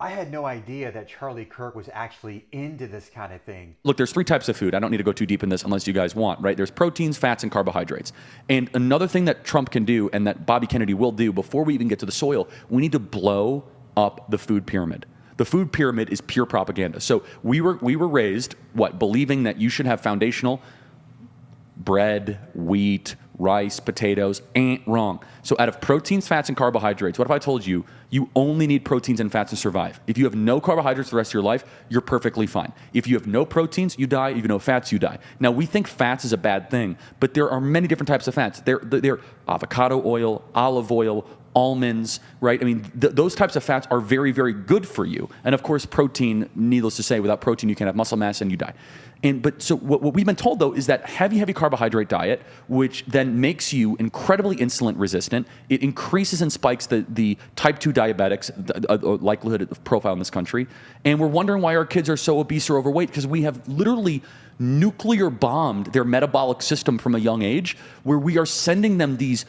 I had no idea that Charlie Kirk was actually into this kind of thing. Look, there's three types of food. I don't need to go too deep in this unless you guys want, right? There's proteins, fats, and carbohydrates. And another thing that Trump can do and that Bobby Kennedy will do before we even get to the soil, we need to blow up the food pyramid. The food pyramid is pure propaganda. So we were raised, believing that you should have foundational bread, wheat, rice, potatoes. Ain't wrong. So out of proteins, fats, and carbohydrates, what if I told you you only need proteins and fats to survive? If you have no carbohydrates the rest of your life, you're perfectly fine. If you have no proteins, you die. If you have no fats, you die. Now, we think fats is a bad thing, but there are many different types of fats. They're avocado oil, olive oil, almonds, right? I mean, those types of fats are very, very good for you. And of course, protein, needless to say, without protein, you can't have muscle mass and you die. So what we've been told, though, is that heavy carbohydrate diet, which then makes you incredibly insulin resistant, it increases and spikes the type 2 diabetics, the likelihood of profile in this country. And we're wondering why our kids are so obese or overweight, because we have literally nuclear bombed their metabolic system from a young age, where we are sending them these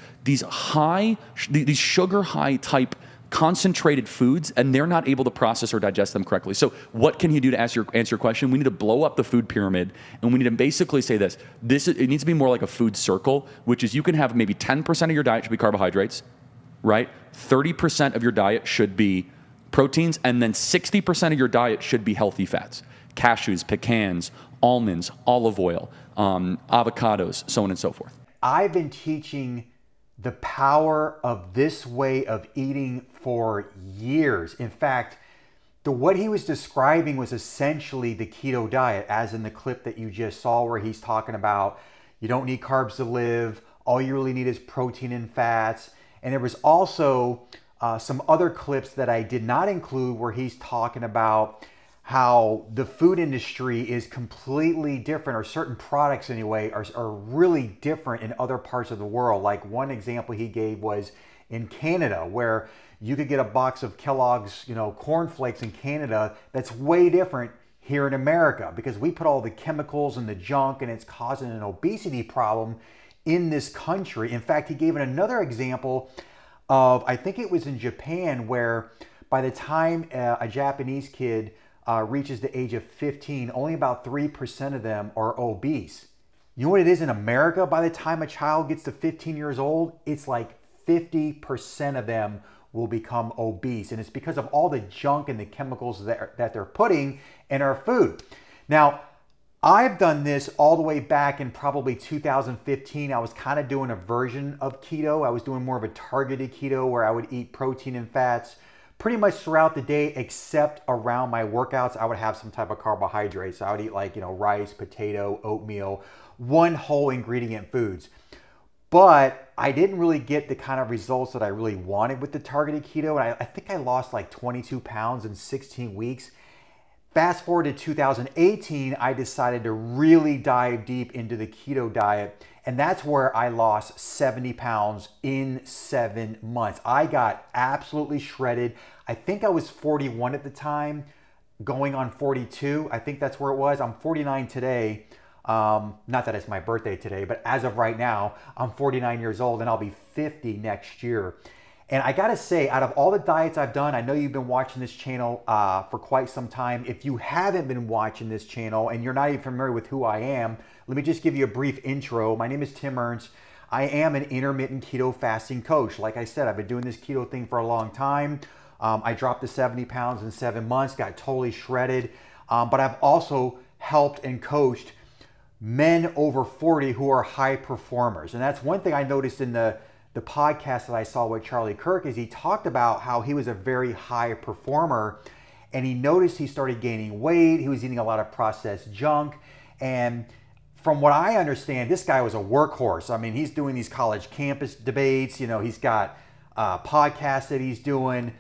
sugar high type concentrated foods, and they're not able to process or digest them correctly. So what can you do to answer your question? We need to blow up the food pyramid, and we need to basically say this. It needs to be more like a food circle, which is you can have maybe 10% of your diet should be carbohydrates, right? 30% of your diet should be proteins, and then 60% of your diet should be healthy fats. Cashews, pecans, almonds, olive oil, avocados, so on and so forth. I've been teaching the power of this way of eating for years. In fact, what he was describing was essentially the keto diet, as in the clip that you just saw where he's talking about you don't need carbs to live, all you really need is protein and fats. And there was also some other clips that I did not include where he's talking about how the food industry is completely different, or certain products anyway are really different in other parts of the world. Like one example he gave was in Canada, where you could get a box of Kellogg's, cornflakes in Canada that's way different here in America, because we put all the chemicals and the junk, and it's causing an obesity problem in this country. In fact, he gave another example of, I think it was in Japan, where by the time a Japanese kid reaches the age of 15, only about 3% of them are obese. You know what it is in America? By the time a child gets to 15 years old, it's like 50% of them will become obese. And it's because of all the junk and the chemicals that they're putting in our food. Now, I've done this all the way back in probably 2015. I was kind of doing a version of keto. I was doing more of a targeted keto where I would eat protein and fats pretty much throughout the day, except around my workouts, I would have some type of carbohydrates. So I would eat like, rice, potato, oatmeal, one whole ingredient foods. But I didn't really get the kind of results that I really wanted with the targeted keto. And I think I lost like 22 pounds in 16 weeks. Fast forward to 2018, I decided to really dive deep into the keto diet. And that's where I lost 70 pounds in 7 months. I got absolutely shredded. I think I was 41 at the time, going on 42. I think that's where it was. I'm 49 today. Not that it's my birthday today, but as of right now, I'm 49 years old and I'll be 50 next year. And I gotta say, out of all the diets I've done, I know you've been watching this channel for quite some time. If you haven't been watching this channel and you're not even familiar with who I am, let me just give you a brief intro. My name is Tim Ernst. I am an intermittent keto fasting coach. Like I said, I've been doing this keto thing for a long time. I dropped the 70 pounds in 7 months, got totally shredded. But I've also helped and coached men over 40 who are high performers. And that's one thing I noticed in the podcast that I saw with Charlie Kirk, is he talked about how he was a very high performer, and he noticed he started gaining weight. He was eating a lot of processed junk. And from what I understand, this guy was a workhorse. I mean, he's doing these college campus debates. He's got podcasts that he's doing.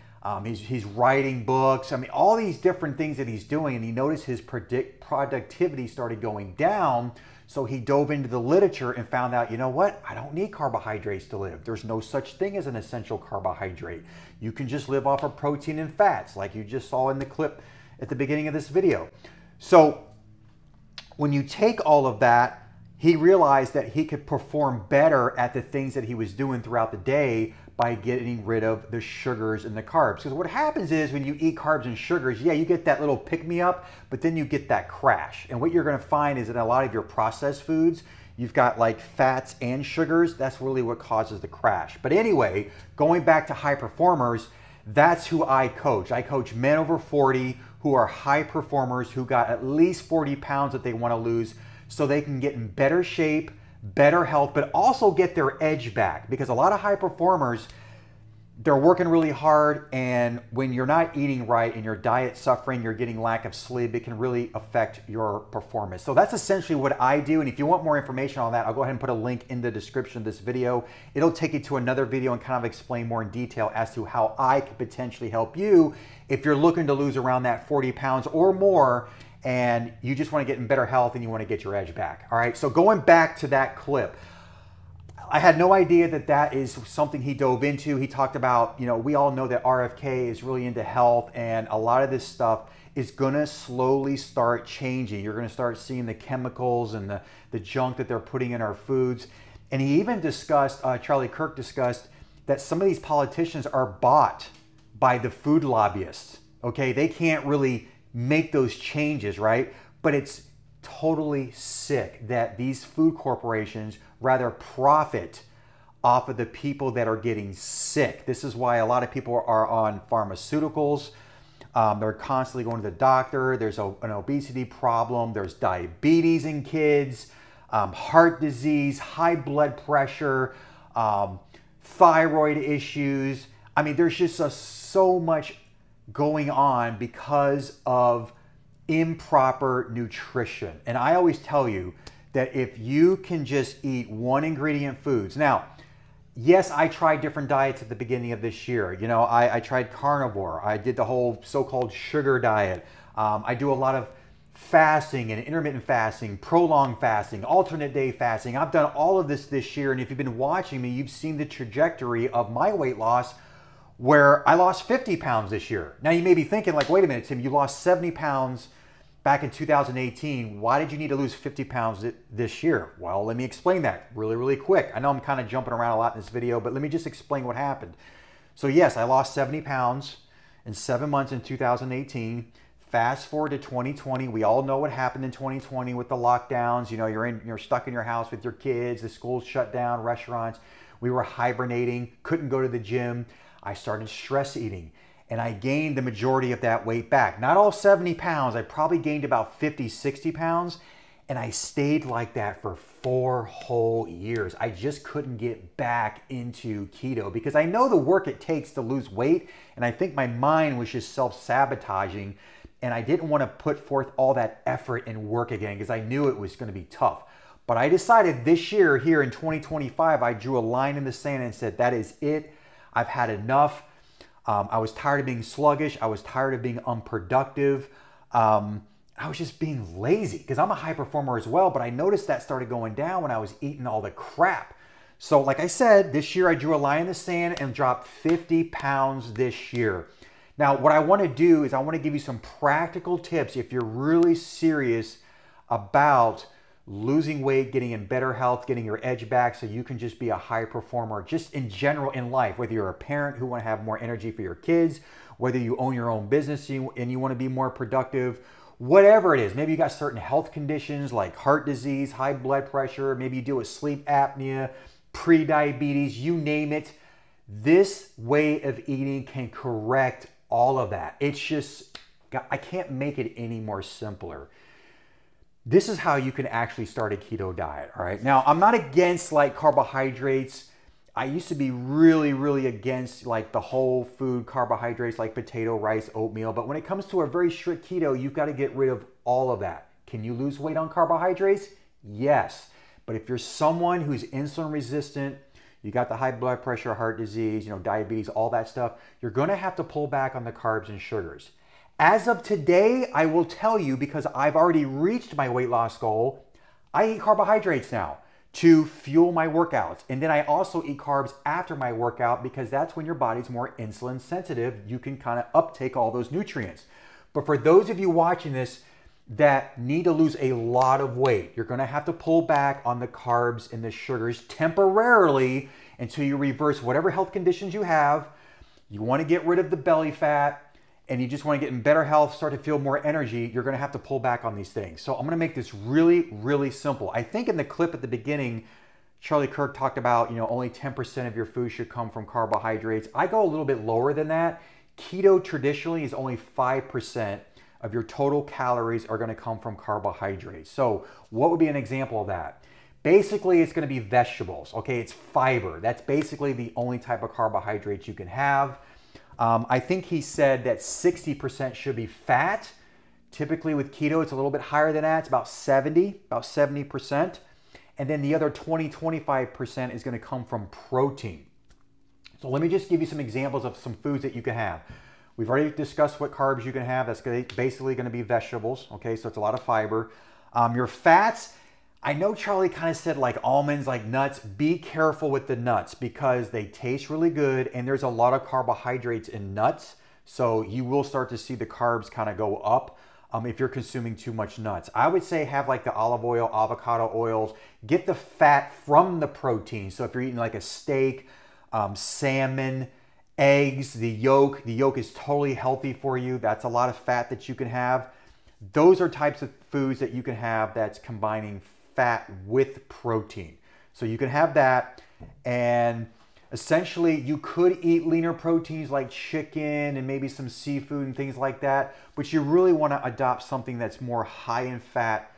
He's writing books. I mean, all these different things that he's doing. And he noticed his productivity started going down. So he dove into the literature and found out, you know what? I don't need carbohydrates to live. There's no such thing as an essential carbohydrate. You can just live off of protein and fats, like you just saw in the clip at the beginning of this video. So when you take all of that, he realized that he could perform better at the things that he was doing throughout the day by getting rid of the sugars and the carbs. Because what happens is when you eat carbs and sugars, yeah, you get that little pick-me-up, but then you get that crash. And what you're gonna find is that a lot of your processed foods, you've got like fats and sugars. That's really what causes the crash. But anyway, going back to high performers, that's who I coach. I coach men over 40 who are high performers, who got at least 40 pounds that they wanna lose so they can get in better shape, better health, but also get their edge back. Because a lot of high performers, they're working really hard, and when you're not eating right and your diet's suffering, you're getting lack of sleep, it can really affect your performance. So that's essentially what I do. And if you want more information on that, I'll go ahead and put a link in the description of this video. It'll take you to another video and kind of explain more in detail as to how I could potentially help you if you're looking to lose around that 40 pounds or more and you just want to get in better health and you want to get your edge back. All right, so going back to that clip, I had no idea that that is something he dove into. He talked about, you know, we all know that RFK is really into health, and a lot of this stuff is gonna slowly start changing. You're gonna start seeing the chemicals and the junk that they're putting in our foods. And he even discussed, Charlie Kirk discussed, that some of these politicians are bought by the food lobbyists, okay? They can't really make those changes, right? But it's totally sick that these food corporations rather profit off of the people that are getting sick. This is why a lot of people are on pharmaceuticals. They're constantly going to the doctor. There's an obesity problem. There's diabetes in kids, heart disease, high blood pressure, thyroid issues. I mean, there's just so much going on because of improper nutrition. And I always tell you that if you can just eat one ingredient foods. Now, yes, I tried different diets at the beginning of this year. You know, I tried carnivore. I did the whole so-called sugar diet. I do a lot of fasting and intermittent fasting, prolonged fasting, alternate day fasting. I've done all of this year. And if you've been watching me, you've seen the trajectory of my weight loss, where I lost 50 pounds this year. Now you may be thinking like, wait a minute, Tim, you lost 70 pounds back in 2018. Why did you need to lose 50 pounds this year? Well, let me explain that really quick. I know I'm kind of jumping around a lot in this video, but let me just explain what happened. So yes, I lost 70 pounds in 7 months in 2018. Fast forward to 2020. We all know what happened in 2020 with the lockdowns. You know, you're stuck in your house with your kids, the schools shut down, restaurants. We were hibernating, couldn't go to the gym. I started stress eating, and I gained the majority of that weight back. Not all 70 pounds, I probably gained about 50, 60 pounds, and I stayed like that for 4 whole years. I just couldn't get back into keto because I know the work it takes to lose weight, and I think my mind was just self-sabotaging, and I didn't want to put forth all that effort and work again because I knew it was going to be tough. But I decided this year, here in 2025, I drew a line in the sand and said, that is it. I've had enough. I was tired of being sluggish. I was tired of being unproductive. I was just being lazy because I'm a high performer as well, but I noticed that started going down when I was eating all the crap. So like I said, this year I drew a line in the sand and dropped 50 pounds this year. Now, what I want to do is I want to give you some practical tips if you're really serious about losing weight, getting in better health, getting your edge back so you can just be a high performer just in general in life, whether you're a parent who want to have more energy for your kids, whether you own your own business and you want to be more productive, whatever it is. Maybe you got certain health conditions like heart disease, high blood pressure, maybe you deal with sleep apnea, pre-diabetes, you name it. This way of eating can correct all of that. It's just, I can't make it any more simpler. This is how you can actually start a keto diet, all right? Now, I'm not against like carbohydrates. I used to be really against like the whole food carbohydrates like potato, rice, oatmeal. But when it comes to a very strict keto, you've got to get rid of all of that. Can you lose weight on carbohydrates? Yes. But if you're someone who's insulin resistant, you got the high blood pressure, heart disease, diabetes, all that stuff, you're going to have to pull back on the carbs and sugars. As of today, I will tell you, because I've already reached my weight loss goal, I eat carbohydrates now to fuel my workouts. And then I also eat carbs after my workout because that's when your body's more insulin sensitive. You can kind of uptake all those nutrients. But for those of you watching this that need to lose a lot of weight, you're going to have to pull back on the carbs and the sugars temporarily until you reverse whatever health conditions you have. You want to get rid of the belly fat, and you just want to get in better health, start to feel more energy, you're going to have to pull back on these things. So I'm going to make this really, really simple. I think in the clip at the beginning, Charlie Kirk talked about, only 10% of your food should come from carbohydrates. I go a little bit lower than that. Keto traditionally is only 5% of your total calories are going to come from carbohydrates. So what would be an example of that? Basically, it's going to be vegetables. Okay, it's fiber. That's basically the only type of carbohydrates you can have. I think he said that 60% should be fat. Typically with keto, it's a little bit higher than that. It's about 70%. And then the other 25% is going to come from protein. So let me just give you some examples of some foods that you can have. We've already discussed what carbs you can have. That's basically going to be vegetables. Okay, so it's a lot of fiber. Your fats, I know Charlie kind of said like almonds, like nuts. Be careful with the nuts because they taste really good and there's a lot of carbohydrates in nuts. So you will start to see the carbs kind of go up if you're consuming too much nuts. I would say have like the olive oil, avocado oils. Get the fat from the protein. So if you're eating like a steak, salmon, eggs, the yolk is totally healthy for you. That's a lot of fat that you can have. Those are types of foods that you can have that's combining fat with protein. So you can have that, and essentially you could eat leaner proteins like chicken and maybe some seafood and things like that, but you really want to adopt something that's more high in fat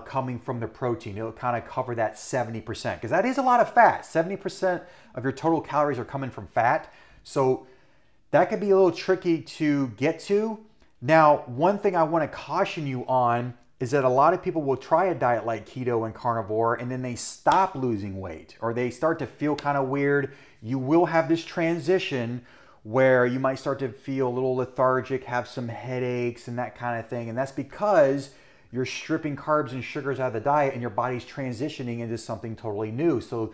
coming from the protein. It'll kind of cover that 70% because that is a lot of fat. 70% of your total calories are coming from fat. So that could be a little tricky to get to. Now, one thing I want to caution you on is that a lot of people will try a diet like keto and carnivore and then they stop losing weight or they start to feel kind of weird. You will have this transition where you might start to feel a little lethargic, have some headaches and that kind of thing. And that's because you're stripping carbs and sugars out of the diet and your body's transitioning into something totally new. So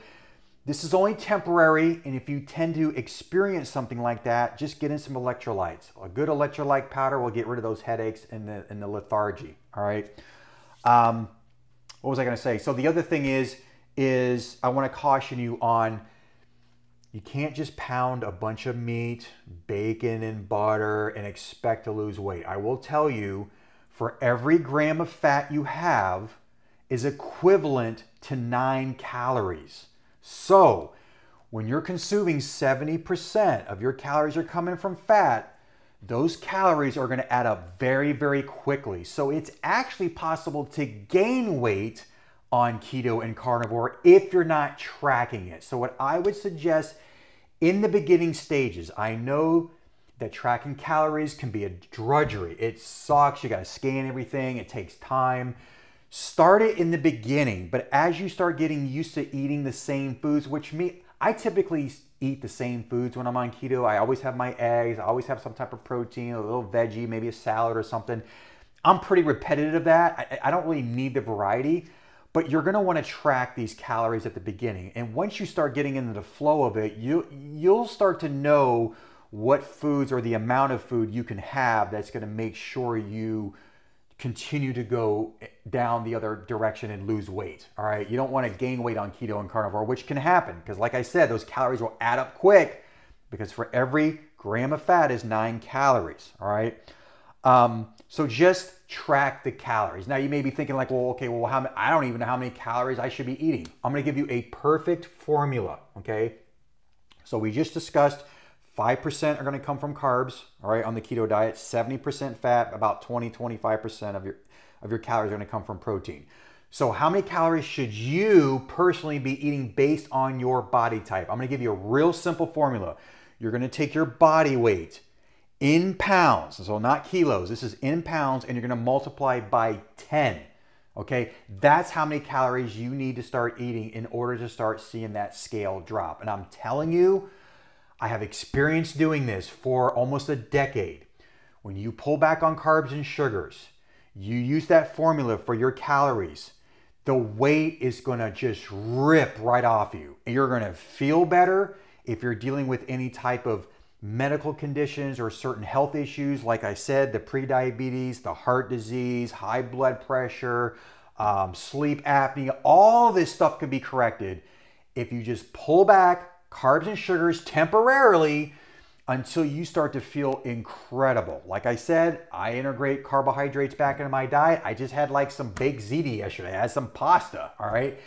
this is only temporary, and if you tend to experience something like that, just get in some electrolytes. A good electrolyte powder will get rid of those headaches and the lethargy, all right? What was I gonna say? So the other thing is I wanna caution you on, you can't just pound a bunch of meat, bacon, and butter and expect to lose weight. I will tell you, for every gram of fat you have is equivalent to 9 calories. So when you're consuming 70% of your calories are coming from fat, those calories are going to add up very, very quickly. So it's actually possible to gain weight on keto and carnivore if you're not tracking it. So what I would suggest in the beginning stages, I know that tracking calories can be a drudgery. It sucks. You got to scan everything. It takes time. Start it in the beginning, but as you start getting used to eating the same foods, I typically eat the same foods when I'm on keto. I always have my eggs. I always have some type of protein, a little veggie, maybe a salad or something. I'm pretty repetitive of that. I don't really need the variety, but you're gonna wanna track these calories at the beginning. And once you start getting into the flow of it, you'll start to know what foods or the amount of food you can have that's gonna make sure you continue to go down the other direction and lose weight, all right? You don't want to gain weight on keto and carnivore, which can happen because like I said, those calories will add up quick because for every gram of fat is 9 calories, all right? So just track the calories. Now you may be thinking like, well, okay, I don't even know how many calories I should be eating. I'm going to give you a perfect formula, okay? So we just discussed 5% are going to come from carbs, all right, on the keto diet, 70% fat, about 20-25% of your calories are going to come from protein. So how many calories should you personally be eating based on your body type? I'm going to give you a real simple formula. You're going to take your body weight in pounds, so not kilos, this is in pounds, and you're going to multiply by 10. Okay, that's how many calories you need to start eating in order to start seeing that scale drop. And I'm telling you, I have experience doing this for almost a decade. When you pull back on carbs and sugars, you use that formula for your calories, the weight is gonna just rip right off you. And you're gonna feel better if you're dealing with any type of medical conditions or certain health issues. Like I said, the prediabetes, the heart disease, high blood pressure, sleep apnea, all this stuff can be corrected if you just pull back carbs and sugars temporarily until you start to feel incredible. Like I said, I integrate carbohydrates back into my diet. I just had like some baked ziti yesterday. I had some pasta, all right?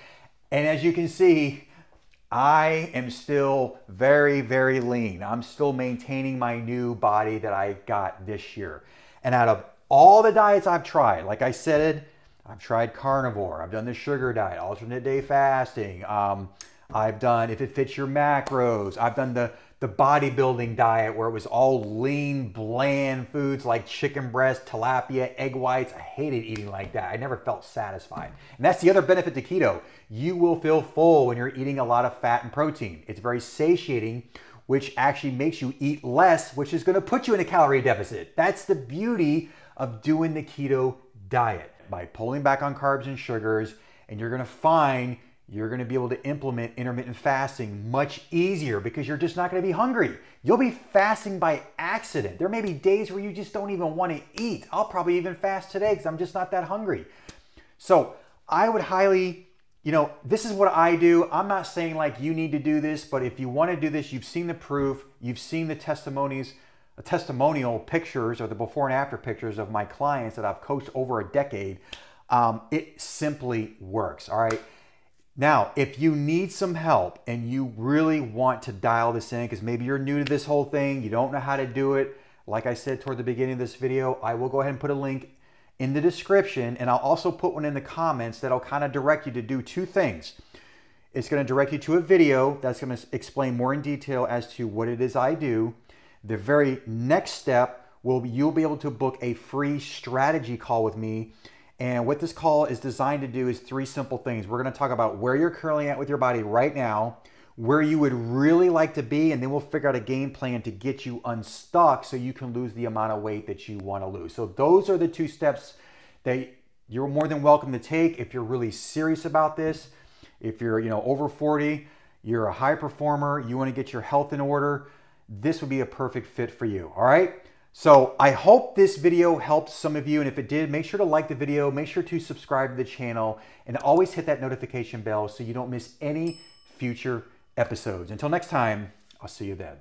And as you can see, I am still very, very lean. I'm still maintaining my new body that I got this year. And out of all the diets I've tried, like I said, I've tried carnivore, I've done the sugar diet, alternate day fasting, I've done if it fits your macros, I've done the bodybuilding diet where it was all lean, bland foods like chicken breast, tilapia, egg whites. I hated eating like that. I never felt satisfied. And that's the other benefit to keto. You will feel full when you're eating a lot of fat and protein. It's very satiating, which actually makes you eat less, which is going to put you in a calorie deficit. That's the beauty of doing the keto diet. By pulling back on carbs and sugars, and you're going to find you're going to be able to implement intermittent fasting much easier because you're just not going to be hungry. You'll be fasting by accident. There may be days where you just don't even want to eat. I'll probably even fast today because I'm just not that hungry. So I would highly, this is what I do. I'm not saying like you need to do this, but if you want to do this, you've seen the proof, you've seen the testimonial pictures or the before and after pictures of my clients that I've coached over a decade. It simply works, all right? Now, if you need some help and you really want to dial this in, because maybe you're new to this whole thing, you don't know how to do it, like I said toward the beginning of this video, I will go ahead and put a link in the description, and I'll also put one in the comments that'll kind of direct you to do two things. It's going to direct you to a video that's going to explain more in detail as to what it is I do. The very next step you'll be able to book a free strategy call with me. And what this call is designed to do is three simple things. We're going to talk about where you're currently at with your body right now, where you would really like to be, and then we'll figure out a game plan to get you unstuck so you can lose the amount of weight that you want to lose. So those are the two steps that you're more than welcome to take if you're really serious about this. If you're over 40, you're a high performer, you want to get your health in order, this would be a perfect fit for you, all right? So I hope this video helped some of you, and if it did, make sure to like the video, make sure to subscribe to the channel, and always hit that notification bell so you don't miss any future episodes. Until next time, I'll see you then.